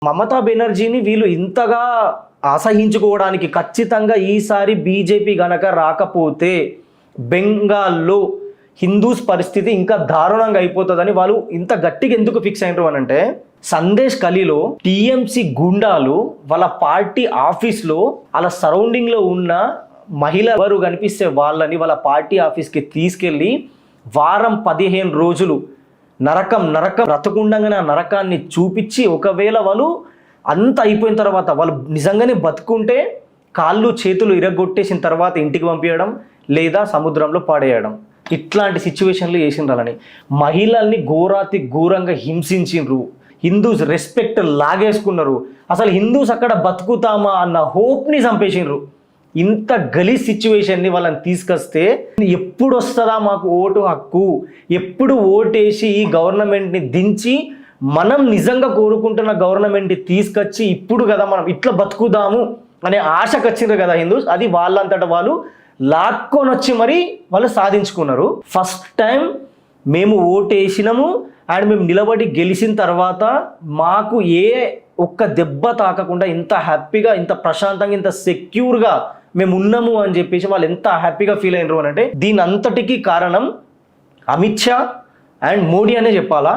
మమతా బెనర్జీని వీళ్ళు ఇంతగా అసహించుకోవడానికి ఖచ్చితంగా ఈసారి బీజేపీ గనక రాకపోతే బెంగాల్లో హిందూస్ పరిస్థితి ఇంకా దారుణంగా అయిపోతుందని వాళ్ళు ఇంత గట్టిగా ఎందుకు ఫిక్స్ అయినారు అని అంటే, సందేశ్ కలిలో టీఎంసీ గుండాలు వాళ్ళ పార్టీ ఆఫీస్లో వాళ్ళ సరౌండింగ్లో ఉన్న మహిళ ఎవరు కనిపిస్తే వాళ్ళని వాళ్ళ పార్టీ ఆఫీస్కి తీసుకెళ్ళి వారం 15 రోజులు నరకం బ్రతకుండగానే ఆ నరకాన్ని చూపించి, ఒకవేళ వాళ్ళు అంత అయిపోయిన తర్వాత వాళ్ళు నిజంగానే బతుకుంటే కాళ్ళు చేతులు ఇరగొట్టేసిన తర్వాత ఇంటికి పంపించడం లేదా సముద్రంలో పాడేయడం, ఇట్లాంటి సిచ్యువేషన్లు చేసిండ్రాలని మహిళల్ని ఘోరంగా హింసించిండ్రు. Hindus respect లాగేసుకున్నారు. అసలు హిందూస్ అక్కడ బతుకుతామా అన్న హోప్ని చంపేసిండ్రు. ఇంత గలీజ్ సిచ్యువేషన్ని వాళ్ళని తీసుకొస్తే ఎప్పుడు వస్తుందా మాకు ఓటు హక్కు, ఎప్పుడు ఓటేసి ఈ గవర్నమెంట్ని దించి మనం నిజంగా కోరుకుంటున్న గవర్నమెంట్ని తీసుకొచ్చి ఇప్పుడు కదా మనం ఇట్లా బతుకుదాము అనే ఆశకు వచ్చిండ్రు కదా హిందూస్. అది వాళ్ళంతటా వాళ్ళు లాక్కొని వచ్చి మరి వాళ్ళు సాధించుకున్నారు. ఫస్ట్ టైం మేము ఓటేసినాము అండ్ మేము నిలబడి గెలిచిన తర్వాత మాకు ఏ ఒక్క దెబ్బ తాకకుండా ఇంత హ్యాపీగా, ఇంత ప్రశాంతంగా, ఇంత సెక్యూర్గా మేము ఉన్నాము అని చెప్పేసి వాళ్ళు ఎంత హ్యాపీగా ఫీల్ అయినరు అని అంటే, దీని అంతటికీ కారణం అమిత్ షా అండ్ మోడీ అనే చెప్పాలా.